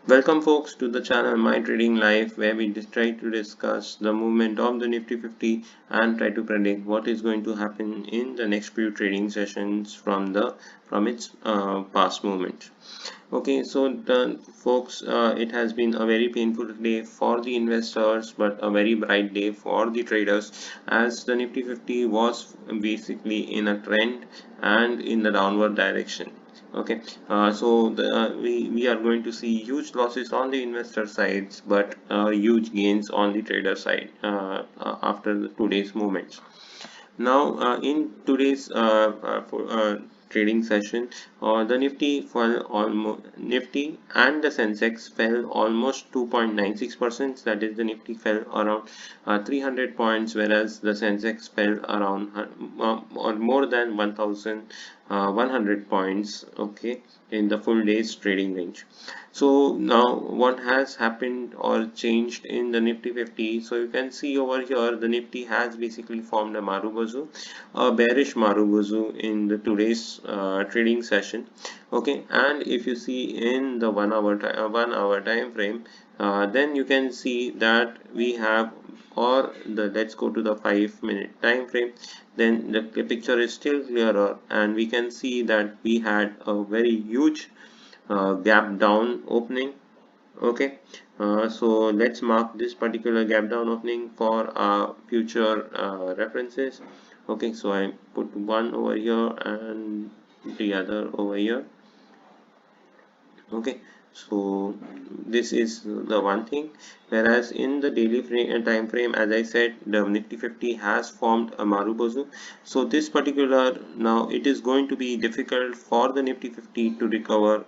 Welcome folks to the channel My Trading Life, where we just try to discuss the movement of the Nifty 50 and try to predict what is going to happen in the next few trading sessions from its past movement. Okay, so folks, it has been a very painful day for the investors, but a very bright day for the traders, as the Nifty 50 was basically in a trend and in the downward direction. Okay, we are going to see huge losses on the investor sides, but huge gains on the trader side after today's movements. Now, in today's trading session, the Nifty and the Sensex fell almost 2.96%. That is, the Nifty fell around 300 points, whereas the Sensex fell around or more than 1,100 points. Okay, in the full day's trading range. So now what has happened or changed in the Nifty 50? So you can see over here the Nifty has basically formed a Marubozu, a bearish Marubozu in the today's trading session. Okay, and if you see in the 1 hour time frame, then you can see that we have, or the let's go to the 5 minute time frame, then the picture is still clearer, and we can see that we had a very huge gap down opening. Okay, so let's mark this particular gap down opening for future references. Okay, so I put one over here and the other over here. Okay, so this is the one thing, whereas in the daily time frame, as I said, the Nifty 50 has formed a Marubozu. So this particular, now it is going to be difficult for the Nifty 50 to recover,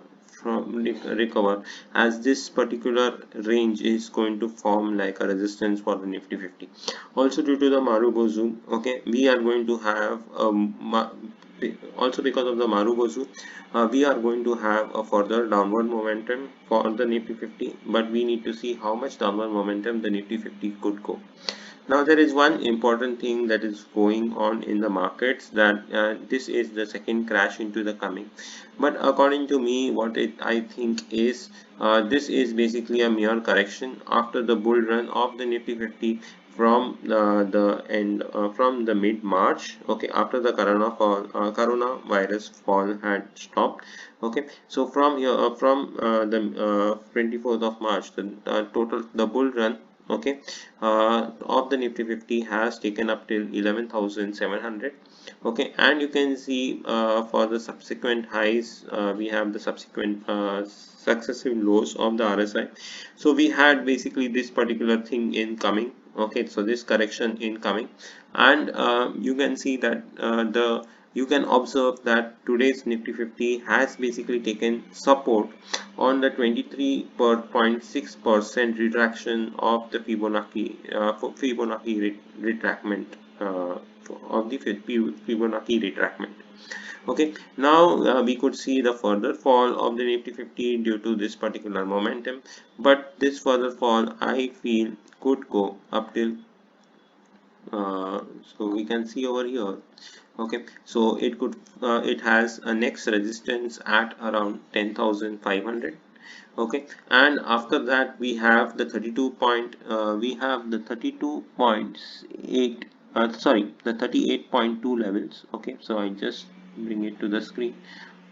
as this particular range is going to form like a resistance for the Nifty 50. Also due to the Marubozu, okay, we are going to have also because of the Marubozu, we are going to have a further downward momentum for the Nifty 50, but we need to see how much downward momentum the Nifty 50 could go. Now there is one important thing that is going on in the markets, that this is the second crash into the coming. But according to me, what I think is, this is basically a mere correction after the bull run of the Nifty 50 from the end from the mid March. Okay, after the coronavirus fall had stopped. Okay, so from here from the 24th of March, the bull run, okay, of the Nifty 50 has taken up till 11,700. Okay, and you can see for the subsequent highs, we have the subsequent successive lows of the RSI. So we had basically this particular thing incoming. Okay, so this correction incoming, and you can see that the you can observe that today's Nifty 50 has basically taken support on the 23.6% retraction of the Fibonacci retracement of the Fibonacci retracement. Okay, now we could see the further fall of the Nifty 50 due to this particular momentum, but this further fall I feel could go up till so we can see over here. Okay, so it has a next resistance at around 10,500. Okay, and after that we have the 32.8 sorry, the 38.2 levels. Okay, so I just bring it to the screen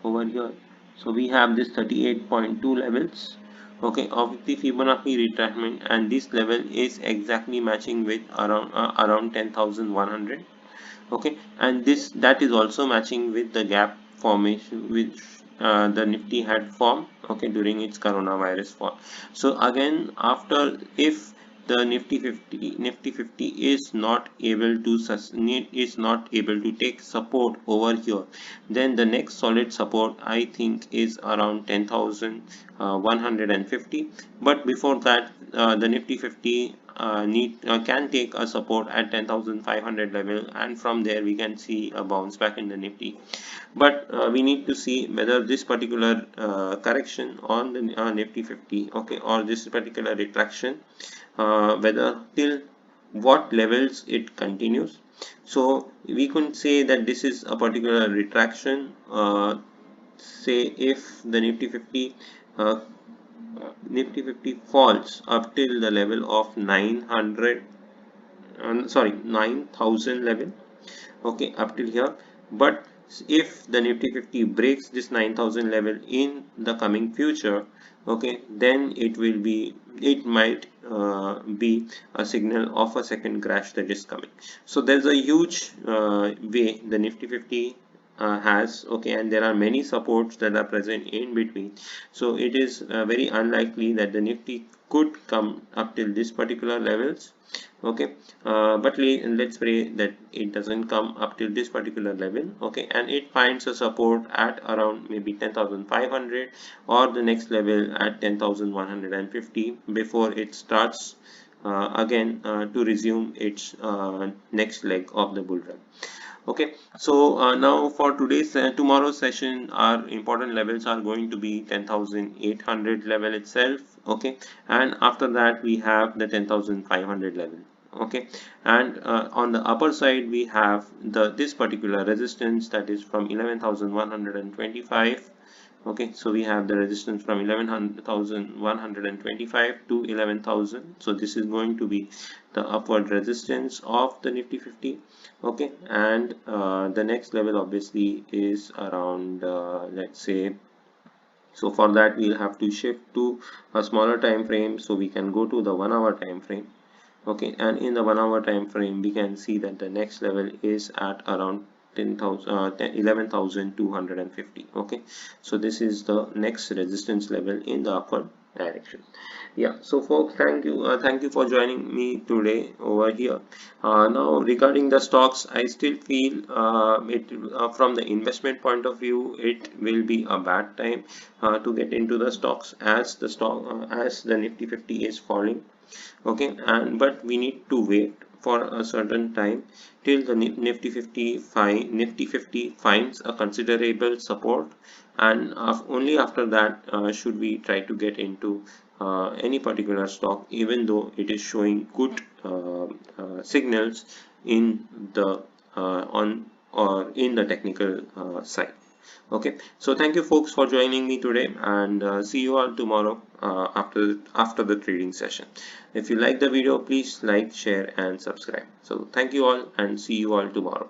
over here. So we have this 38.2 levels, okay, of the Fibonacci retracement, and this level is exactly matching with around 10,100. Okay, and that is also matching with the gap formation which the Nifty had formed, okay, during its coronavirus fall. So again, after, if the Nifty 50 is not able to take support over here, then the next solid support I think is around 10,150. But before that, the Nifty 50 can take a support at 10,500 level, and from there we can see a bounce back in the Nifty. But we need to see whether this particular correction on the Nifty 50, okay, or this particular retraction, whether till what levels it continues. So we could say that this is a particular retraction. Say if the Nifty 50 Nifty 50 falls up till the level of 900, sorry, 9,000 level, okay, up till here. But if the Nifty 50 breaks this 9,000 level in the coming future, okay, then it might be a signal of a second crash that is coming. So there's a huge way the Nifty 50 has, okay, and there are many supports that are present in between. So it is very unlikely that the Nifty could come up till this particular levels, okay, but let's pray that it doesn't come up till this particular level, okay, and it finds a support at around maybe 10,500 or the next level at 10,150 before it starts again to resume its next leg of the bull run. Okay, so now for today's tomorrow's session, our important levels are going to be 10,800 level itself, okay, and after that we have the 10,500 level, okay, and on the upper side we have this particular resistance that is from 11,125. Okay, so we have the resistance from 11,125 to 11,000. So this is going to be the upward resistance of the Nifty 50. Okay, and the next level obviously is around let's say, so for that we'll have to shift to a smaller time frame, so we can go to the 1 hour time frame. Okay, and in the 1 hour time frame we can see that the next level is at around 11,250. okay, so this is the next resistance level in the upward direction. Yeah, so folks, thank you for joining me today over here. Now regarding the stocks, I still feel it from the investment point of view it will be a bad time to get into the stocks as the Nifty 50 is falling, okay, and but we need to wait for a certain time till the Nifty 50 finds a considerable support, and only after that should we try to get into any particular stock, even though it is showing good signals in the on or in the technical side. Okay, so thank you folks for joining me today, and see you all tomorrow after the trading session. If you like the video, please like, share and subscribe. So thank you all and see you all tomorrow.